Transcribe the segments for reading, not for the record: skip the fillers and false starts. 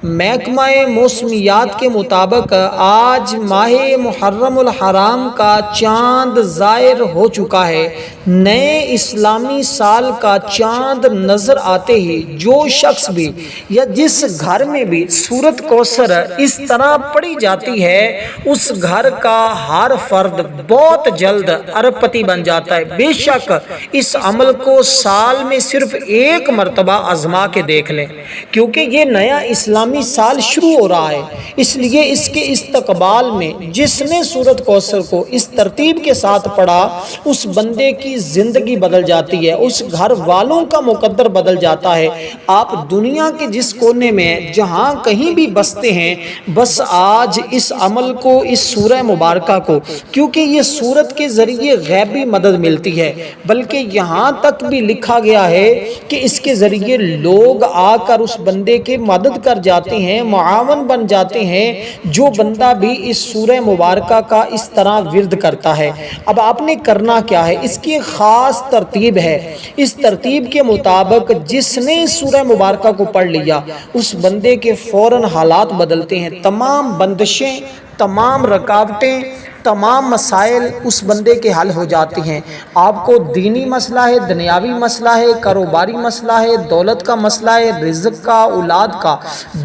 محکمہ موسمیات کے مطابق آج ماہ محرم الحرام کا چاند ظاہر ہو چکا ہے۔ نئے اسلامی سال کا چاند نظر آتے ہی جو شخص بھی یا جس گھر میں بھی سورۃ کوثر اس طرح پڑھی جاتی ہے اس گھر کا ہر فرد بہت جلد اربپتی بن جاتا ہے۔ بے شک اس عمل کو سال میں صرف ایک مرتبہ آزما کے دیکھ لیں، کیونکہ یہ نیا اسلامی سال شروع ہو رہا ہے، اس لیے اس کے استقبال میں جس نے سورۃ کوثر کو اس ترتیب کے ساتھ پڑھا اس بندے کی زندگی بدل جاتی ہے، اس گھر والوں کا مقدر بدل جاتا ہے۔ آپ دنیا کے جس کونے میں جہاں کہیں بھی بستے ہیں، بس آج اس عمل کو، اس سورہ مبارکہ کو، کیونکہ یہ سورت کے ذریعے غیبی مدد ملتی ہے، بلکہ یہاں تک بھی لکھا گیا ہے کہ اس کے ذریعے لوگ آ کر اس بندے کے مدد کر جاتے ہیں، معاون بن جاتے ہیں، جو بندہ بھی اس سورہ مبارکہ کا اس طرح ورد کرتا ہے۔ اب آپ نے کرنا کیا ہے؟ اس کی ایک خاص ترتیب ہے۔ اس ترتیب کے مطابق جس نے اس سورہ مبارکہ کو پڑھ لیا اس بندے کے فوراً حالات بدلتے ہیں، تمام بندشیں، تمام رکاوٹیں، تمام مسائل اس بندے کے حل ہو جاتی ہیں۔ آپ کو دینی مسئلہ ہے، دنیاوی مسئلہ ہے، کاروباری مسئلہ ہے، دولت کا مسئلہ ہے، رزق کا، اولاد کا،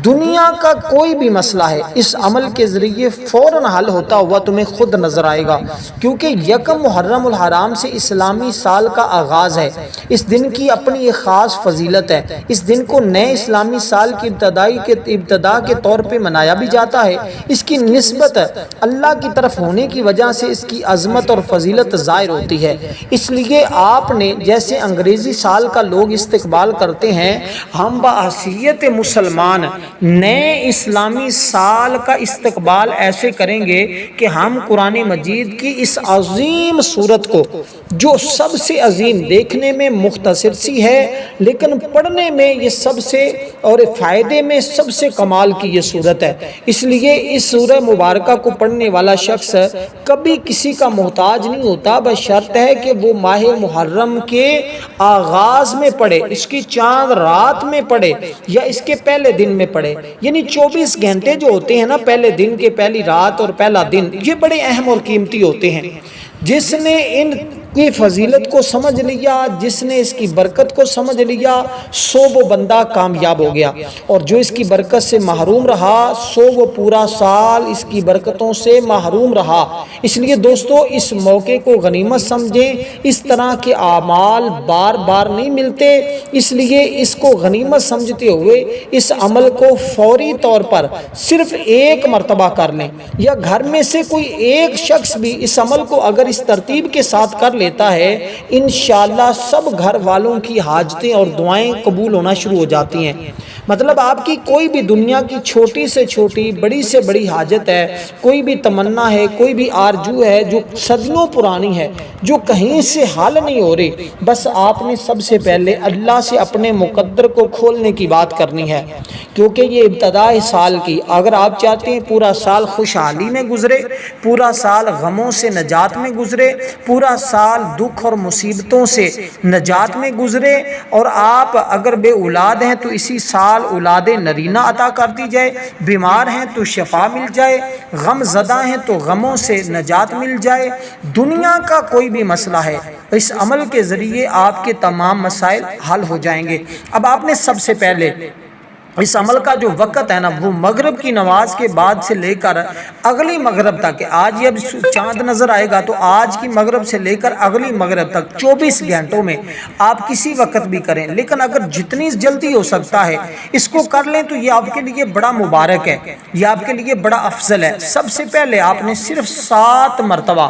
دنیا کا کوئی بھی مسئلہ ہے، اس عمل کے ذریعے فوراً حل ہوتا ہوا تمہیں خود نظر آئے گا، کیونکہ یکم محرم الحرام سے اسلامی سال کا آغاز ہے۔ اس دن کی اپنی ایک خاص فضیلت ہے۔ اس دن کو نئے اسلامی سال کی ابتدا کے طور پہ منایا بھی جاتا ہے۔ اس کی نسبت اللہ کی طرف ہونے کی وجہ سے اس کی عظمت اور فضیلت ظاہر ہوتی ہے۔ اس لیے آپ نے جیسے انگریزی سال کا لوگ استقبال کرتے ہیں، ہم بحیثیت مسلمان نئے اسلامی سال کا استقبال ایسے کریں گے کہ ہم قرآن مجید کی اس عظیم سورت کو، جو سب سے عظیم، دیکھنے میں مختصر سی ہے لیکن پڑھنے میں یہ سب سے اور فائدے میں سب سے کمال کی یہ سورت ہے، اس لیے اس سورہ مبارکہ کو پڑھنے والا شخص کبھی کسی کا محتاج نہیں ہوتا، بس شرط ہے کہ وہ ماہ محرم کے آغاز میں پڑھے، اس کی چاند رات میں پڑھے یا اس کے پہلے دن میں پڑھے، یعنی 24 گھنٹے جو ہوتے ہیں نا، پہلے دن کے پہلی رات اور پہلا دن، یہ بڑے اہم اور قیمتی ہوتے ہیں۔ جس نے ان کی فضیلت کو سمجھ لیا، جس نے اس کی برکت کو سمجھ لیا، سو وہ بندہ کامیاب ہو گیا، اور جو اس کی برکت سے محروم رہا سو وہ پورا سال اس کی برکتوں سے محروم رہا۔ اس لیے دوستو اس موقع کو غنیمت سمجھیں، اس طرح کے اعمال بار بار نہیں ملتے، اس لیے اس کو غنیمت سمجھتے ہوئے اس عمل کو فوری طور پر صرف ایک مرتبہ کر لیں، یا گھر میں سے کوئی ایک شخص بھی اس عمل کو اگر اس ترتیب کے ساتھ کر لیتا ہے، انشاءاللہ سب گھر والوں کی حاجتیں اور دعائیں قبول ہونا شروع ہو جاتی ہیں۔ مطلب آپ کی کوئی بھی دنیا کی چھوٹی سے چھوٹی، بڑی سے بڑی حاجت ہے، کوئی بھی تمنا ہے، کوئی بھی آرزو ہے جو صدیوں پرانی ہے، جو کہیں سے حل نہیں ہو رہی، بس آپ نے سب سے پہلے اللہ سے اپنے مقدر کو کھولنے کی بات کرنی ہے، کیونکہ یہ ابتداء سال کی، اگر آپ چاہتے ہیں پورا سال خوشحالی میں گزرے، پورا سال غموں سے نجات میں گزرے، پورا سال دکھ اور مصیبتوں سے نجات میں گزرے، اور آپ اگر بے اولاد ہیں تو اسی سال اولاد نرینہ عطا کر دی جائے، بیمار ہیں تو شفا مل جائے، غم زدہ ہیں تو غموں سے نجات مل جائے، دنیا کا کوئی بھی مسئلہ ہے، اس عمل کے ذریعے آپ کے تمام مسائل حل ہو جائیں گے۔ اب آپ نے سب سے پہلے اس عمل کا جو وقت ہے نا، وہ مغرب کی نماز کے بعد سے لے کر اگلی مغرب تک، آج اب چاند نظر آئے گا تو آج کی مغرب سے لے کر اگلی مغرب تک 24 گھنٹوں میں آپ کسی وقت بھی کریں، لیکن اگر جتنی جلدی ہو سکتا ہے اس کو کر لیں تو یہ آپ کے لیے بڑا مبارک ہے، یہ آپ کے لیے بڑا افضل ہے۔ سب سے پہلے آپ نے صرف 7 مرتبہ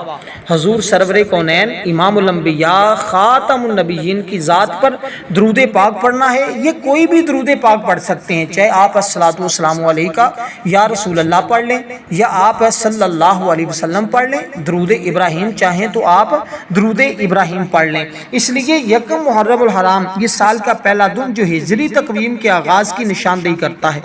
حضور سرور کونین امام الانبیاء خاتم النبیین کی ذات پر درود پاک پڑھنا ہے۔ یہ کوئی بھی درود پاک پڑھ سکتے ہیں، چاہے آپ الصلاۃ والسلام علیہ کا یا رسول اللہ پڑھ لیں، یا آپ صلی اللہ علیہ وسلم پڑھ لیں، درود ابراہیم چاہیں تو آپ درود ابراہیم پڑھ لیں۔ اس لیے یکم محرم الحرام یہ سال کا پہلا دن جو ہجری تقویم کے آغاز کی نشاندہی کرتا ہے۔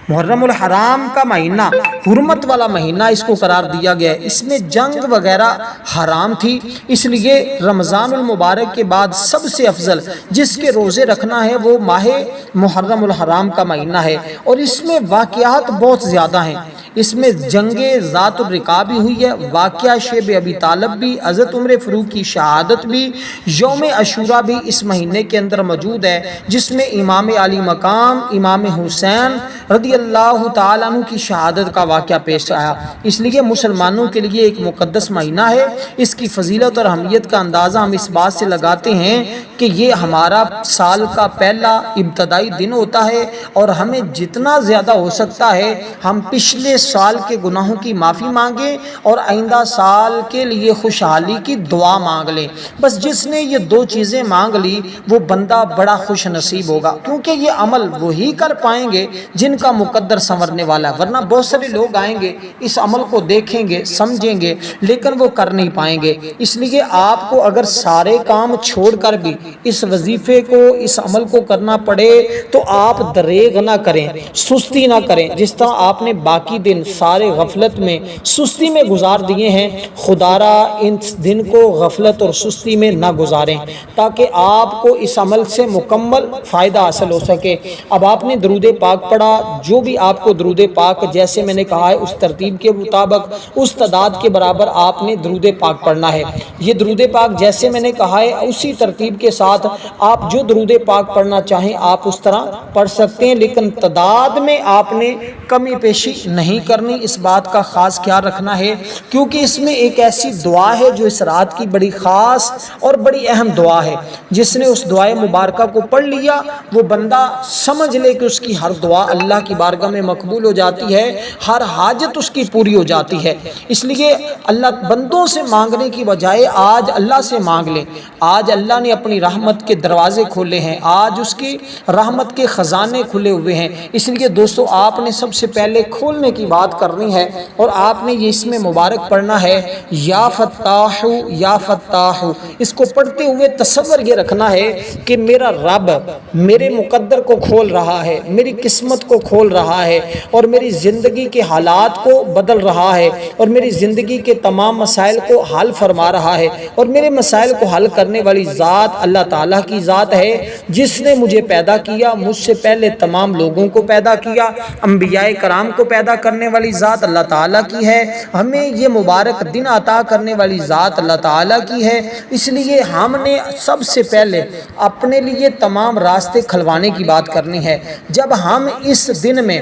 محرم الحرام کا مہینہ حرمت والا مہینہ اس کو قرار دیا گیا ہے، اس میں جنگ وغیرہ حرام تھی، اس لیے رمضان المبارک کے بعد سب سے افضل جس کے روزے رکھنا ہے وہ ماہ محرم الحرام کا مہینہ مہینہ ہے اور اس میں واقعات بہت زیادہ ہیں۔ اس میں جنگ ذات الرقاع بھی ہوئی ہے، واقعہ شیب ابی طالب بھی، حضرت عمر فاروق کی شہادت بھی، یوم عاشوراء بھی اس مہینے کے اندر موجود ہے، جس میں امام علی مقام امام حسین رضی اللہ تعالیٰ عنہ کی شہادت کا واقعہ پیش آیا۔ اس لیے مسلمانوں کے لیے ایک مقدس مہینہ ہے۔ اس کی فضیلت اور اہمیت کا اندازہ ہم اس بات سے لگاتے ہیں کہ یہ ہمارا سال کا پہلا ابتدائی دن ہوتا ہے، اور ہمیں جتنا زیادہ ہو سکتا ہے ہم پچھلے سال کے گناہوں کی معافی مانگیں اور آئندہ سال کے لیے خوشحالی کی دعا مانگ لیں۔ بس جس نے یہ دو چیزیں مانگ لی وہ بندہ بڑا خوش نصیب ہوگا، کیونکہ یہ عمل وہی کر پائیں گے جن کا مقدر سنورنے والا ہے، ورنہ بہت سارے لوگ آئیں گے اس عمل کو دیکھیں گے سمجھیں گے لیکن وہ کر نہیں پائیں گے۔ اس لیے آپ کو اگر سارے کام چھوڑ کر بھی اس وظیفے کو اس عمل کو کرنا پڑے تو آپ دریغ نہ کریں، سستی نہ کریں۔ جس طرح آپ نے باقی دن سارے غفلت میں سستی میں گزار دیے ہیں، خدا را اس دن کو غفلت اور سستی میں نہ گزاریں تاکہ آپ کو اس عمل سے مکمل فائدہ حاصل ہو سکے۔ اب آپ نے درود پاک پڑھا، جو بھی آپ کو درود پاک جیسے میں نے کہا ہے اس ترتیب کے مطابق اس تعداد کے برابر آپ نے درود پاک پڑھنا ہے۔ یہ درود پاک جیسے میں نے کہا ہے اسی ترتیب کے ساتھ آپ جو درود پاک پڑھنا چاہیں آپ اس طرح پڑھ سکتے ہیں، لیکن تعداد میں آپ نے کمی بیشی نہیں کرنی، اس بات کا خاص خیال رکھنا ہے، کیونکہ اس میں ایک ایسی دعا ہے جو اس رات کی بڑی خاص اور بڑی اہم دعا ہے۔ جس نے اس دعائے مبارکہ کو پڑھ لیا وہ بندہ سمجھ لے کہ اس کی ہر دعا اللہ کی بارگاہ میں مقبول ہو جاتی ہے، ہر حاجت اس کی پوری ہو جاتی ہے۔ اس لیے اللہ بندوں سے مانگنے کی بجائے آج اللہ سے مانگ لیں۔ آج اللہ نے اپنی رحمت کے دروازے کھولے ہیں، آج اس کی رحمت کے خزانے کھلے ہوئے ہیں۔ اس لیے دوستو آپ نے سب سے پہلے کھولنے کی بات کرنی ہے اور آپ نے یہ اس میں مبارک پڑھنا ہے، یا فتاح یا فتاح۔ اس کو پڑھتے ہوئے تصور یہ رکھنا ہے کہ میرا رب میرے مقدر کو کھول رہا ہے، میری قسمت کو کھول رہا ہے اور میری زندگی کے حالات کو بدل رہا ہے اور میری زندگی کے تمام مسائل کو حل فرما رہا ہے، اور میرے مسائل کو حل کرنے والی ذات اللہ تعالیٰ کی ذات ہے جس نے مجھے پیدا کیا، مجھ سے پہلے تمام لوگوں کو پیدا کیا، انبیاء کرام کو پیدا کرنے والی ذات اللہ تعالیٰ کی ہے، ہمیں یہ مبارک دن عطا کرنے والی ذات اللہ تعالیٰ کی ہے۔ اس لیے ہم نے سب سے پہلے اپنے لیے تمام راستے کھلوانے کی بات کرنی ہے۔ جب ہم اس دن میں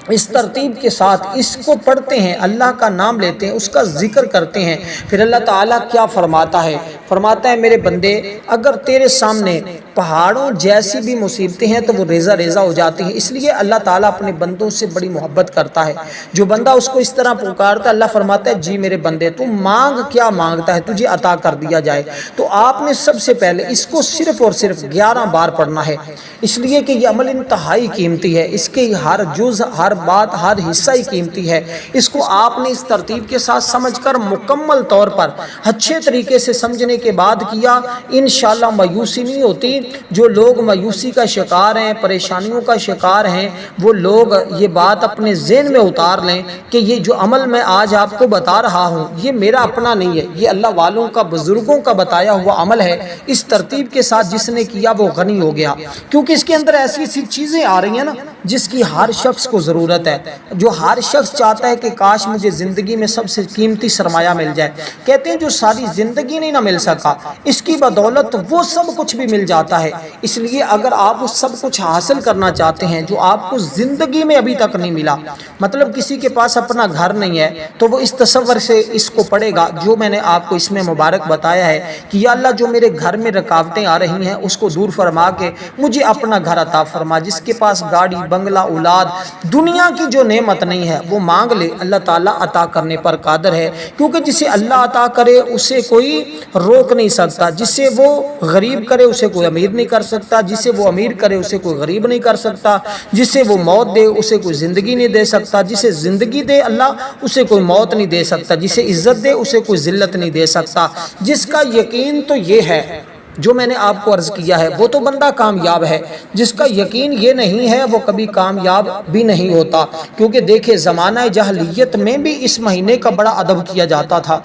اس ترتیب کے ساتھ اس کو پڑھتے ہیں، اللہ کا نام لیتے ہیں، اس کا ذکر کرتے ہیں، پھر اللہ تعالیٰ کیا فرماتا ہے؟ فرماتا ہے میرے بندے اگر تیرے سامنے پہاڑوں جیسی بھی مصیبتیں ہیں تو وہ ریزہ ریزہ ہو جاتی ہیں۔ اس لیے اللہ تعالیٰ اپنے بندوں سے بڑی محبت کرتا ہے۔ جو بندہ اس کو اس طرح پکارتا ہے اللہ فرماتا ہے جی میرے بندے تو مانگ، کیا مانگتا ہے تجھے عطا کر دیا جائے۔ تو آپ نے سب سے پہلے اس کو صرف اور صرف 11 بار پڑھنا ہے، اس لیے کہ یہ عمل انتہائی قیمتی ہے، اس کے ہر جز ہر بات ہر حصہ ہی قیمتی ہے۔ اس کو آپ نے اس ترتیب کے ساتھ سمجھ کر مکمل طور پر اچھے طریقے سے سمجھنے کے بعد کیا، انشاءاللہ مایوسی نہیں ہوتی۔ جو لوگ مایوسی کا شکار ہیں، پریشانیوں کا شکار ہیں، وہ لوگ یہ بات اپنے ذہن میں اتار لیں کہ یہ جو عمل میں آج آپ کو بتا رہا ہوں یہ میرا اپنا نہیں ہے، یہ اللہ والوں کا بزرگوں کا بتایا ہوا عمل ہے۔ اس ترتیب کے ساتھ جس نے کیا وہ غنی ہو گیا، کیونکہ اس کے اندر ایسی ایسی چیزیں آ رہی ہیں نا جس کی ہر شخص کو ضرورت ہے، جو ہر شخص چاہتا ہے کہ کاش مجھے زندگی میں سب سے قیمتی سرمایہ مل جائے۔ کہتے ہیں جو ساری زندگی نہیں نہ مل سکا اس کی بدولت وہ سب کچھ بھی مل جاتا ہے۔ اس لیے اگر آپ اس سب کچھ حاصل کرنا چاہتے ہیں جو آپ کو زندگی میں ابھی تک نہیں ملا، مطلب کسی کے پاس اپنا گھر نہیں ہے تو وہ اس تصور سے اس کو پڑھے گا جو میں نے آپ کو اس میں مبارک بتایا ہے کہ یا اللہ جو میرے گھر میں رکاوٹیں آ رہی ہیں اس کو دور فرما کے مجھے اپنا گھر عطا فرما۔ جس کے پاس گاڑی بنگلہ اولاد دنیا کی جو نعمت نہیں ہے وہ مانگ لے، اللہ تعالیٰ عطا کرنے پر قادر ہے، کیونکہ جسے اللہ عطا کرے اسے کوئی روک نہیں سکتا، جسے وہ غریب کرے اسے کوئی امیر نہیں کر سکتا، جسے وہ امیر کرے اسے کوئی غریب نہیں کر سکتا، جسے وہ موت دے اسے کوئی زندگی نہیں دے سکتا، جسے زندگی دے اللہ اسے کوئی موت نہیں دے سکتا، جسے عزت دے اسے کوئی ذلت نہیں دے سکتا۔ جس کا یقین تو یہ ہے جو میں نے آپ کو عرض کیا ہے وہ تو بندہ کامیاب ہے، جس کا یقین یہ نہیں ہے وہ کبھی کامیاب بھی نہیں ہوتا۔ کیونکہ دیکھیں زمانہ جاہلیت میں بھی اس مہینے کا بڑا ادب کیا جاتا تھا،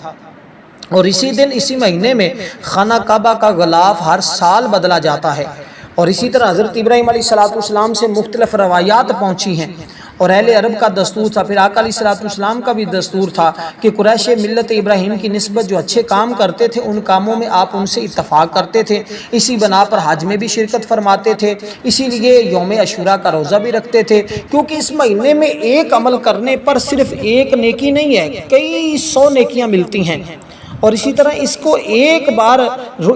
اور اسی دن اسی مہینے میں خانہ کعبہ کا غلاف ہر سال بدلا جاتا ہے۔ اور اسی طرح حضرت ابراہیم علیہ السلام سے مختلف روایات پہنچی ہیں، اور اہل عرب کا دستور تھا، پھر آقا علیہ السلام کا بھی دستور تھا کہ قریش ملت ابراہیم کی نسبت جو اچھے کام کرتے تھے ان کاموں میں آپ ان سے اتفاق کرتے تھے، اسی بنا پر حج میں بھی شرکت فرماتے تھے، اسی لیے یوم عاشوراء کا روزہ بھی رکھتے تھے، کیونکہ اس مہینے میں ایک عمل کرنے پر صرف ایک نیکی نہیں ہے، کئی 100 نیکیاں ملتی ہیں۔ اور اسی طرح اس کو ایک بار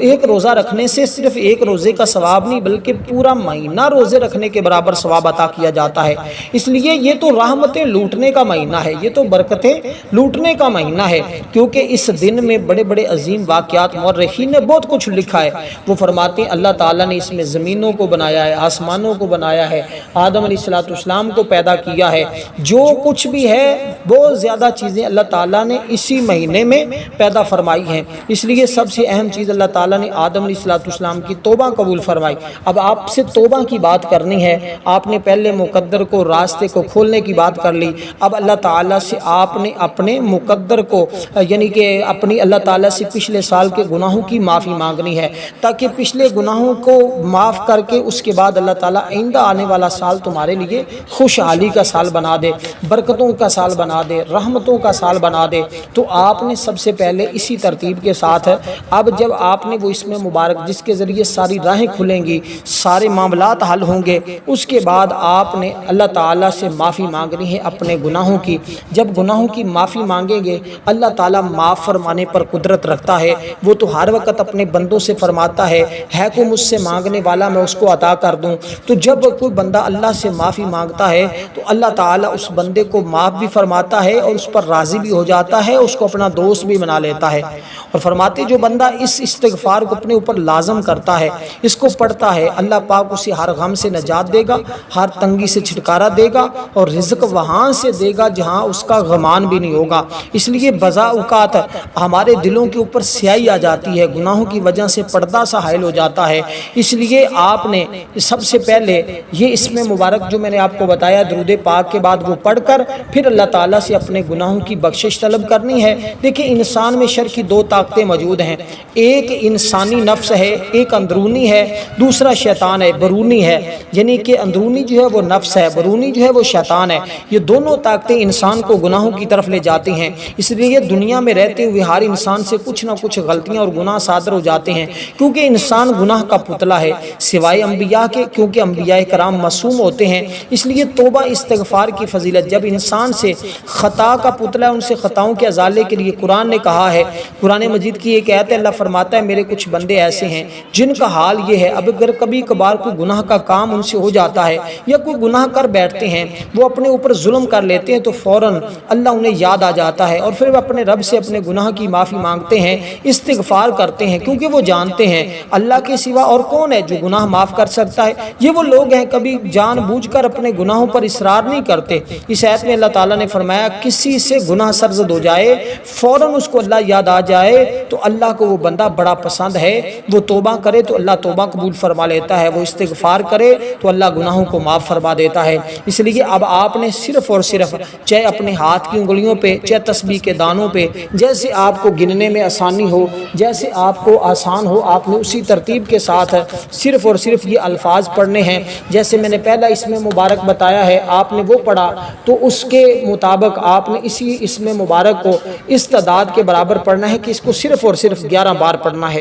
ایک روزہ رکھنے سے صرف ایک روزے کا ثواب نہیں بلکہ پورا مہینہ روزے رکھنے کے برابر ثواب عطا کیا جاتا ہے۔ اس لیے یہ تو رحمتیں لوٹنے کا مہینہ ہے، یہ تو برکتیں لوٹنے کا مہینہ ہے، کیونکہ اس دن میں بڑے بڑے عظیم واقعات مورخین نے بہت کچھ لکھا ہے۔ وہ فرماتے ہیں اللہ تعالیٰ نے اس میں زمینوں کو بنایا ہے، آسمانوں کو بنایا ہے، آدم علیہ السلام کو پیدا کیا ہے، جو کچھ بھی ہے بہت زیادہ چیزیں اللہ تعالیٰ نے اسی مہینے میں پیدا فرمائی ہیں۔ اس لیے سب سے اہم چیز اللہ تعالیٰ نے آدم علیہ السلام کی توبہ قبول فرمائی۔ اب آپ سے توبہ کی بات کرنی ہے، آپ نے پہلے مقدر کو راستے کو کھولنے کی بات کر لی، اب اللہ تعالیٰ سے آپ نے اپنے مقدر کو یعنی کہ اپنی اللہ تعالیٰ سے پچھلے سال کے گناہوں کی معافی مانگنی ہے، تاکہ پچھلے گناہوں کو معاف کر کے اس کے بعد اللہ تعالیٰ آئندہ آنے والا سال تمہارے لیے خوشحالی کا سال بنا دے، برکتوں کا سال بنا دے، رحمتوں کا سال بنا دے۔ تو آپ نے سب سے پہلے اسی ترتیب کے ساتھ اب جب آپ نے وہ اسم مبارک جس کے ذریعے ساری راہیں کھلیں گی، سارے معاملات حل ہوں گے، اس کے بعد آپ نے اللہ تعالیٰ سے معافی مانگنی ہے اپنے گناہوں کی۔ جب گناہوں کی معافی مانگیں گے اللہ تعالیٰ معاف فرمانے پر قدرت رکھتا ہے، وہ تو ہر وقت اپنے بندوں سے فرماتا ہے کوئی مجھ سے مانگنے والا میں اس کو عطا کر دوں۔ تو جب کوئی بندہ اللہ سے معافی مانگتا ہے تو اللہ تعالیٰ اس بندے کو معاف بھی فرماتا ہے اور اس پر راضی بھی ہو جاتا ہے، اس کو اپنا دوست بھی بنا لیتا ہے۔ اور فرماتے جو بندہ اس استغفار کو اپنے اوپر لازم کرتا ہے، اس کو پڑھتا ہے، اللہ پاک اسے ہر غم سے نجات دے گا، ہر تنگی سے چھٹکارا دے گا اور رزق وہاں سے دے گا جہاں اس کا غمان بھی نہیں ہوگا۔ اس لیے بزا اوقات ہمارے دلوں کے اوپر سیاہی آ جاتی ہے، گناہوں کی وجہ سے پردہ سا حائل ہو جاتا ہے۔ اس لیے آپ نے سب سے پہلے یہ اسم مبارک جو میں نے آپ کو بتایا درود پاک کے بعد وہ پڑھ کر پھر اللہ تعالیٰ سے اپنے گناہوں کی بخشش طلب کرنی ہے۔ دیکھیں انسان میں شر کی دو طاقتیں موجود ہیں، ایک انسانی نفس ہے، ایک اندرونی ہے، دوسرا شیطان ہے، برونی ہے، یعنی کہ اندرونی جو ہے وہ نفس ہے، برونی جو ہے وہ شیطان ہے۔ یہ دونوں طاقتیں انسان کو گناہوں کی طرف لے جاتی ہیں۔ اس لیے دنیا میں رہتے ہوئے ہر انسان سے کچھ نہ کچھ غلطیاں اور گناہ صادر ہو جاتے ہیں، کیونکہ انسان گناہ کا پتلا ہے سوائے انبیاء کے، کیونکہ انبیاء کرام معصوم ہوتے ہیں۔ اس لیے توبہ استغفار کی فضیلت، جب انسان سے خطا کا پتلا ہے ان سے خطاؤں کے ازالے کے لیے قرآن نے کہا ہے، قرآن مجید کی ایک آیت ہے اللہ فرماتا ہے میرے کچھ بندے ایسے ہیں جن کا حال یہ ہے اب اگر کبھی کبھار کوئی گناہ کا کام ان سے ہو جاتا ہے یا کوئی گناہ کر بیٹھتے ہیں، وہ اپنے اوپر ظلم کر لیتے ہیں تو فوراً اللہ انہیں یاد آ جاتا ہے اور پھر وہ اپنے رب سے اپنے گناہ کی معافی مانگتے ہیں، استغفار کرتے ہیں، کیونکہ وہ جانتے ہیں اللہ کے سوا اور کون ہے جو گناہ معاف کر سکتا ہے۔ یہ وہ لوگ ہیں کبھی جان بوجھ کر اپنے گناہوں پر اصرار نہیں کرتے۔ اس آیت میں اللہ تعالیٰ نے فرمایا کسی سے گناہ سرزد ہو جائے فوراً اس کو اللہ یاد آ جائے تو اللہ کو وہ بندہ بڑا پسند ہے، وہ توبہ کرے تو اللہ توبہ قبول فرما لیتا ہے، وہ استغفار کرے تو اللہ گناہوں کو معاف فرما دیتا ہے۔ اس لیے اب آپ نے صرف اور صرف چاہے اپنے ہاتھ کی انگلیوں پہ چاہے تسبیح کے دانوں پہ جیسے آپ کو گننے میں آسانی ہو، جیسے آپ کو آسان ہو، آپ نے اسی ترتیب کے ساتھ صرف اور صرف یہ الفاظ پڑھنے ہیں۔ جیسے میں نے پہلا اسم مبارک بتایا ہے آپ نے وہ پڑھا تو اس کے مطابق آپ نے اسی اسم مبارک کو اس تعداد کے برابر پڑھنا ہے کہ اس کو صرف اور صرف 11 بار پڑھنا ہے۔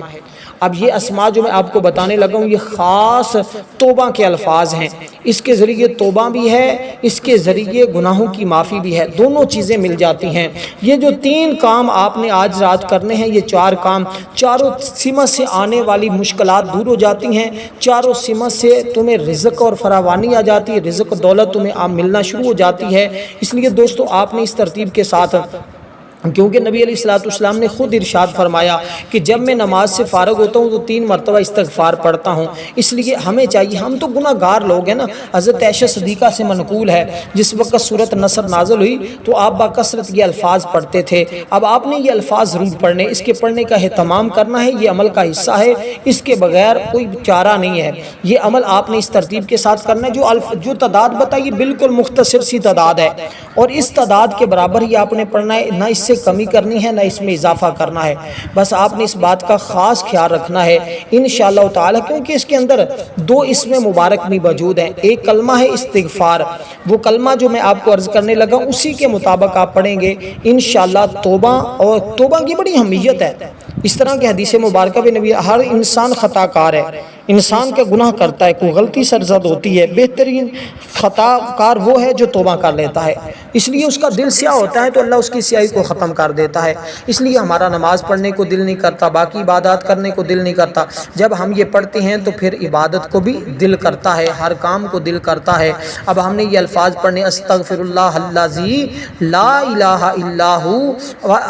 اب یہ اسماء جو میں آپ کو بتانے لگا ہوں یہ خاص توبہ کے الفاظ ہیں، اس کے ذریعے توبہ بھی ہے، اس کے ذریعے گناہوں کی معافی بھی ہے، دونوں چیزیں مل جاتی ہیں۔ یہ جو 3 کام آپ نے آج رات کرنے ہیں، یہ 4 کام، چاروں سمت سے آنے والی مشکلات دور ہو جاتی ہیں، چاروں سمت سے تمہیں رزق اور فراوانی آ جاتی ہے، رزق دولت تمہیں ملنا شروع ہو جاتی ہے۔ اس لیے دوستو آپ نے اس ترتیب کے ساتھ، کیونکہ نبی علیہ السلام نے خود ارشاد فرمایا کہ جب میں نماز سے فارغ ہوتا ہوں تو 3 مرتبہ استغفار پڑھتا ہوں۔ اس لیے ہمیں چاہیے، ہم تو گناہ گار لوگ ہیں نا۔ حضرت عائشہ صدیقہ سے منقول ہے جس وقت سورۃ نصر نازل ہوئی تو آپ بکثرت یہ الفاظ پڑھتے تھے۔ اب آپ نے یہ الفاظ ضرور پڑھنے، اس کے پڑھنے کا اہتمام کرنا ہے، یہ عمل کا حصہ ہے، اس کے بغیر کوئی چارہ نہیں ہے۔ یہ عمل آپ نے اس ترتیب کے ساتھ کرنا ہے۔ جو تعداد بتائی بالکل مختصر سی تعداد ہے اور اس تعداد کے برابر ہی آپ نے پڑھنا ہے، نہ اس سے کمی کرنی ہے نہ اس میں اضافہ کرنا ہے، بس آپ نے اس بات کا خاص خیال رکھنا ہے انشاءاللہ تعالی، کیونکہ اس کے اندر دو اسم مبارک بھی موجود ہیں۔ ایک کلمہ ہے استغفار، وہ کلمہ جو میں آپ کو عرض کرنے لگا اسی کے مطابق آپ پڑھیں گے انشاءاللہ توبہ، اور توبہ کی بڑی اہمیت ہے۔ اس طرح کی حدیث مبارکہ بھی نبی، ہر انسان خطا کار ہے، انسان کا گناہ کرتا ہے، کوئی غلطی سرزد ہوتی ہے، بہترین خطا کار وہ ہے جو توبہ کر لیتا ہے، اس لیے اس کا دل سیاہ ہوتا ہے تو اللہ اس کی سیاہی کو ختم کر دیتا ہے۔ اس لیے ہمارا نماز پڑھنے کو دل نہیں کرتا، باقی عبادات کرنے کو دل نہیں کرتا، جب ہم یہ پڑھتے ہیں تو پھر عبادت کو بھی دل کرتا ہے، ہر کام کو دل کرتا ہے۔ اب ہم نے یہ الفاظ پڑھنے، استغفر اللہ الذی لا الہ الا هو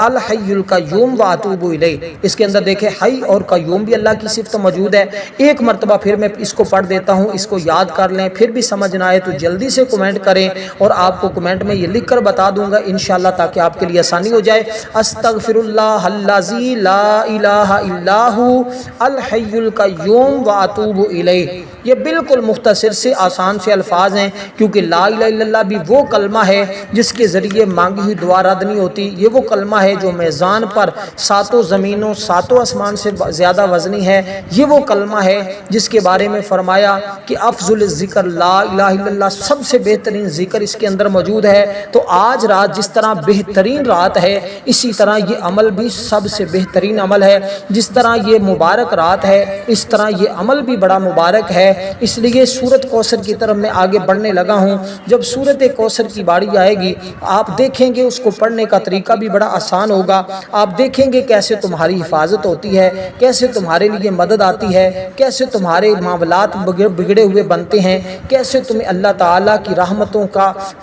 الحی القیوم واتوب الیہ، اس کے اندر دیکھیں حی اور قیوم بھی اللہ کی صفت موجود ہے۔ ایک مرتبہ پھر میں اس کو پڑھ دیتا ہوں، اس کو یاد کر لیں، پھر بھی سمجھ نہ آئے تو جلدی سے کمنٹ کریں، اور آپ کو کمنٹ میں یہ لکھ کر بتا دوں گا انشاءاللہ تاکہ آپ کے لیے آسانی ہو جائے۔ استغفر اللہ الذی لا الہ الا هو الحی القیوم واتوب الیہ، یہ بالکل مختصر سے آسان سے الفاظ ہیں، کیونکہ لا الہ الا اللہ بھی وہ کلمہ ہے جس کے ذریعے مانگی ہوئی دعا رد نہیں ہوتی، یہ وہ کلمہ ہے جو میزان پر ساتوں زمینوں ساتوں آسمان سے زیادہ وزنی ہے، یہ وہ کلمہ ہے جس کے بارے میں فرمایا کہ افضل الذکر لا الہ الا اللہ، سب سے بہترین ذکر اس کے اندر موجود ہے۔ تو آج رات جس طرح بہترین رات ہے، اسی طرح یہ عمل بھی سب سے بہترین عمل ہے، جس طرح یہ مبارک رات ہے اس طرح یہ عمل بھی بڑا مبارک ہے۔ اس لیے سورۃ کوثر کی طرف میں آگے بڑھنے لگا ہوں، جب سورۃ کوثر کی باری آئے گی آپ دیکھیں گے اس کو پڑھنے کا طریقہ بھی بڑا آسان ہوگا، آپ دیکھیں گے کیسے تمہاری حفاظت ہوتی ہے، کیسے تمہارے لیے مدد آتی ہے، کیسے تمہارے معاملات بگڑے ہوئے بنتے ہیں، کیسے تمہیں اللہ تعالیٰ کی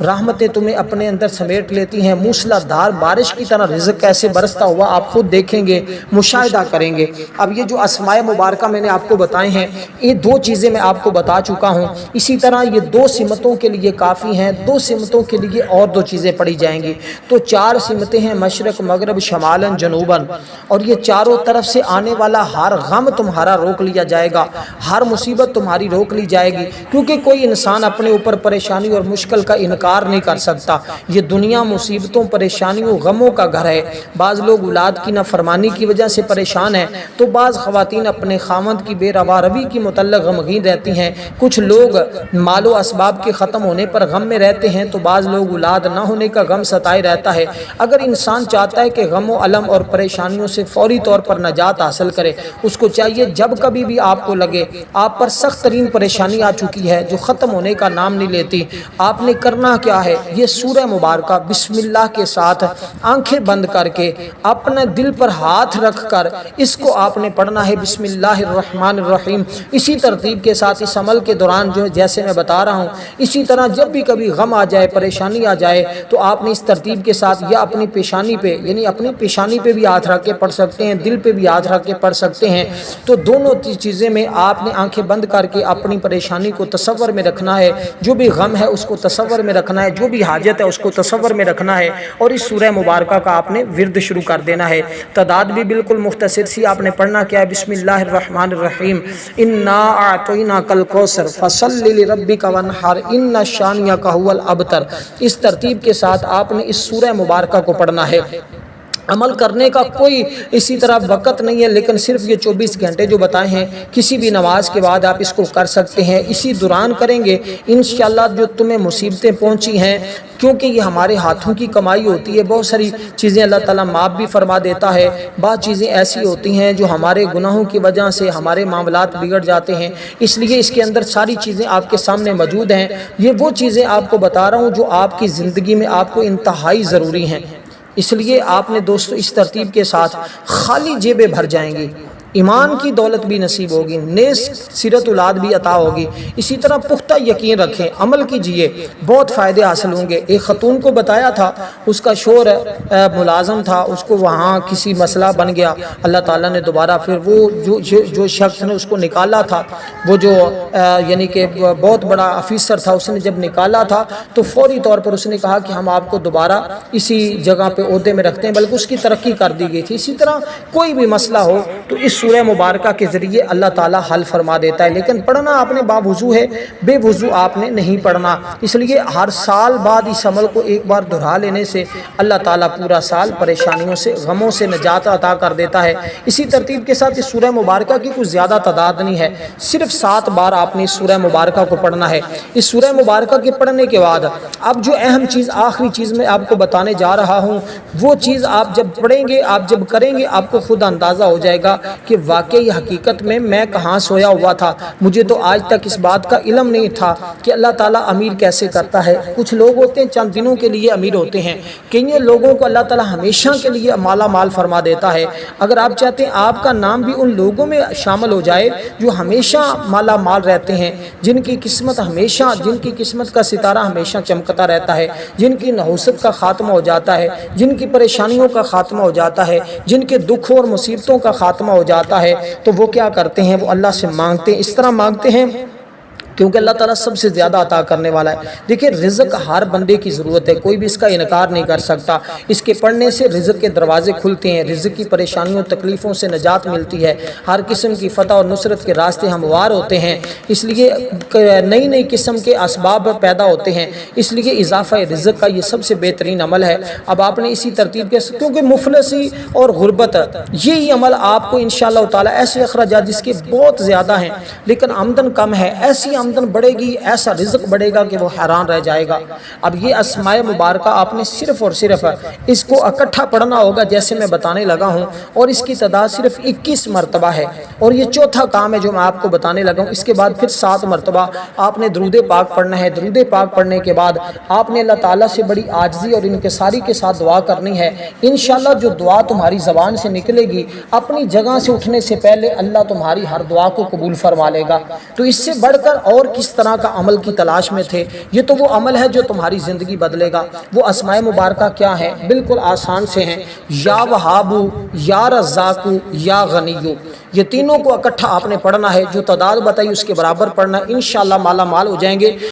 رحمتیں تمہیں اپنے اندر سمیٹ لیتی ہیں، موسلا دھار بارش کی طرح رزق کیسے برستا ہوا آپ خود دیکھیں گے، مشاہدہ کریں گے۔ اب یہ جو اسماء مبارکہ میں نے آپ کو بتائے ہیں، یہ دو چیزیں میں آپ کو بتا چکا ہوں، اسی طرح یہ دو سمتوں کے لیے کافی ہیں، دو سمتوں کے لیے اور دو چیزیں پڑھی جائیں گی، تو چار سمتیں ہیں، مشرق مغرب شمالاً جنوباً، اور یہ چاروں طرف سے آنے والا ہر غم تمہارا روک لیا جائے گا، ہر مصیبت تمہاری روک لی جائے گی، کیونکہ کوئی انسان اپنے اوپر پریشانی اور مشکل کا انکار نہیں کر سکتا۔ یہ دنیا مصیبتوں پریشانیوں غموں کا گھر ہے، بعض لوگ اولاد کی نافرمانی کی وجہ سے پریشان ہیں، تو بعض خواتین اپنے خامند کی بے روا روی کی متعلق غمگین رہتی ہیں، کچھ لوگ مال و اسباب کے ختم ہونے پر غم میں رہتے ہیں، تو بعض لوگ اولاد نہ ہونے کا غم ستائے رہتا ہے۔ اگر انسان چاہتا ہے کہ غم و الم اور پریشانیوں سے فوری طور پر نجات حاصل کرے، اس کو چاہیے جب کبھی بھی آپ کو لگے آپ پر سخت ترین پریشانی آ چکی ہے جو ختم ہونے کا نام نہیں لیتی، آپ نے کرنا کیا ہے، یہ سورہ مبارکہ بسم اللہ کے ساتھ آنکھیں بند کر کے اپنے دل پر ہاتھ رکھ کر اس کو آپ نے پڑھنا ہے، بسم اللہ الرحمن الرحیم، اسی ترتیب کے ساتھ اس عمل کے دوران جو جیسے میں بتا رہا ہوں، اسی طرح جب بھی کبھی غم آ جائے پریشانی آ جائے تو آپ نے اس ترتیب کے ساتھ یا اپنی پیشانی پہ، یعنی اپنی پیشانی پہ بھی ہاتھ رکھ کے پڑھ سکتے ہیں، دل پہ بھی ہاتھ رکھ کے پڑھ سکتے ہیں، تو دونوں چیزیں میں آپ نے آنکھیں بند کر کے اپنی پریشانی کو تصور میں رکھنا ہے، جو بھی غم ہے اس کو تصور میں رکھنا ہے، جو بھی حاجت ہے اس کو تصور میں رکھنا ہے، اور اس سورہ مبارکہ کا آپ نے ورد شروع کر دینا ہے۔ تعداد بھی بالکل مختصر سی، آپ نے پڑھنا کیا ہے، بسم اللہ الرحمن الرحیم، انا اعطیناک الکوثر فصل لربک وانحر ان شانئک ھو الابتر، اس ترتیب کے ساتھ آپ نے اس سورہ مبارکہ کو پڑھنا ہے۔ عمل کرنے کا کوئی اسی طرح وقت نہیں ہے، لیکن صرف یہ 24 گھنٹے جو بتائے ہیں کسی بھی نماز کے بعد آپ اس کو کر سکتے ہیں، اسی دوران کریں گے انشاءاللہ جو تمہیں مصیبتیں پہنچی ہیں، کیونکہ یہ ہمارے ہاتھوں کی کمائی ہوتی ہے، بہت ساری چیزیں اللہ تعالیٰ معاف بھی فرما دیتا ہے، بعض چیزیں ایسی ہوتی ہیں جو ہمارے گناہوں کی وجہ سے ہمارے معاملات بگڑ جاتے ہیں، اس لیے اس کے اندر ساری چیزیں آپ کے سامنے موجود ہیں۔ یہ وہ چیزیں آپ کو بتا رہا ہوں جو آپ کی زندگی میں آپ کو انتہائی ضروری ہیں، اس لیے آپ نے دوستو اس ترتیب کے ساتھ خالی جیبیں بھر جائیں گی، ایمان کی دولت بھی نصیب ہوگی، نیک سیرت اولاد بھی عطا ہوگی، اسی طرح پختہ یقین رکھیں، عمل کیجئے، بہت فائدے حاصل ہوں گے۔ ایک خاتون کو بتایا تھا، اس کا شوہر ملازم تھا، اس کو وہاں کسی مسئلہ بن گیا، اللہ تعالیٰ نے دوبارہ پھر وہ جو شخص نے اس کو نکالا تھا، وہ جو یعنی کہ بہت بڑا آفیسر تھا، اس نے جب نکالا تھا تو فوری طور پر اس نے کہا کہ ہم آپ کو دوبارہ اسی جگہ پہ عہدے میں رکھتے ہیں، بلکہ اس کی ترقی کر دی گئی تھی۔ اسی طرح کوئی بھی مسئلہ ہو تو اس سورہ مبارکہ کے ذریعے اللہ تعالیٰ حل فرما دیتا ہے، لیکن پڑھنا آپ نے باوضو ہے، بے وضو آپ نے نہیں پڑھنا۔ اس لیے ہر سال بعد اس عمل کو ایک بار دہرا لینے سے اللہ تعالیٰ پورا سال پریشانیوں سے، غموں سے نجات عطا کر دیتا ہے۔ اسی ترتیب کے ساتھ اس سورہ مبارکہ کی کچھ زیادہ تعداد نہیں ہے، صرف 7 بار آپ نے اس سورہ مبارکہ کو پڑھنا ہے۔ اس سورہ مبارکہ کے پڑھنے کے بعد اب جو اہم چیز، آخری چیز میں آپ کو بتانے جا رہا ہوں، وہ چیز آپ جب پڑھیں گے، آپ جب کریں گے، آپ کو خود اندازہ ہو جائے گا کہ واقعی حقیقت میں کہاں سویا ہوا تھا۔ مجھے تو آج تک اس بات کا علم نہیں تھا کہ اللہ تعالیٰ امیر کیسے کرتا ہے۔ کچھ لوگ ہوتے ہیں چند دنوں کے لیے امیر ہوتے ہیں، کئی لوگوں کو اللہ تعالیٰ ہمیشہ کے لیے مالا مال فرما دیتا ہے۔ اگر آپ چاہتے ہیں آپ کا نام بھی ان لوگوں میں شامل ہو جائے جو ہمیشہ مالا مال رہتے ہیں، جن کی قسمت کا ستارہ ہمیشہ چمکتا رہتا ہے، جن کی نحوست کا خاتمہ ہو جاتا ہے، جن کی پریشانیوں کا خاتمہ ہو جاتا ہے، جن کے دکھوں اور مصیبتوں کا خاتمہ ہو جاتا ہے، تو وہ کیا کرتے ہیں؟ وہ اللہ سے مانگتے ہیں، اس طرح مانگتے ہیں کیونکہ اللہ تعالیٰ سب سے زیادہ عطا کرنے والا ہے۔ دیکھیں، رزق ہر بندے کی ضرورت ہے، کوئی بھی اس کا انکار نہیں کر سکتا۔ اس کے پڑھنے سے رزق کے دروازے کھلتے ہیں، رزق کی پریشانیوں تکلیفوں سے نجات ملتی ہے، ہر قسم کی فتح اور نصرت کے راستے ہموار ہوتے ہیں۔ اس لیے نئی قسم کے اسباب پیدا ہوتے ہیں، اس لیے اضافہ رزق کا یہ سب سے بہترین عمل ہے۔ اب آپ نے اسی ترتیب کے، کیونکہ مفلسی اور غربت، یہی عمل آپ کو انشاءاللہ تعالیٰ، ایسے اخراجات جس کے بہت زیادہ ہیں لیکن آمدن کم ہے، ایسی آمدن بڑھے گی، ایسا رزق بڑھے گا کہ وہ حیران رہ جائے گا۔ اب یہ اسماء مبارکہ آپ نے صرف اور صرف اس کو اکٹھا پڑھنا ہوگا جیسے میں بتانے لگا ہوں، اور اس کی تعداد صرف 21 مرتبہ ہے، اور یہ چوتھا کام ہے جو میں آپ کو بتانے لگا ہوں۔ اس کے بعد پھر 7 مرتبہ آپ نے درود پاک پڑھنا ہے۔ درود پاک پڑھنے کے بعد آپ نے اللہ تعالیٰ سے بڑی عاجزی اور انکساری کے ساتھ دعا کرنی ہے۔ انشاءاللہ جو دعا تمہاری زبان سے نکلے گی، اپنی جگہ سے اٹھنے سے پہلے اللہ تمہاری ہر دعا کو قبول فرما لے گا۔ تو اس سے بڑھ کر اور کس طرح کا عمل کی تلاش میں تھے؟ یہ تو وہ عمل ہے جو تمہاری زندگی بدلے گا۔ وہ اسماء مبارکہ کیا ہیں؟ بالکل آسان سے ہیں، یا وہابو، یا رزاقو، یا غنیو۔ یہ تینوں کو اکٹھا آپ نے پڑھنا ہے، جو تعداد بتائی اس کے برابر پڑھنا ہے، انشاءاللہ مالا مال ہو جائیں گے۔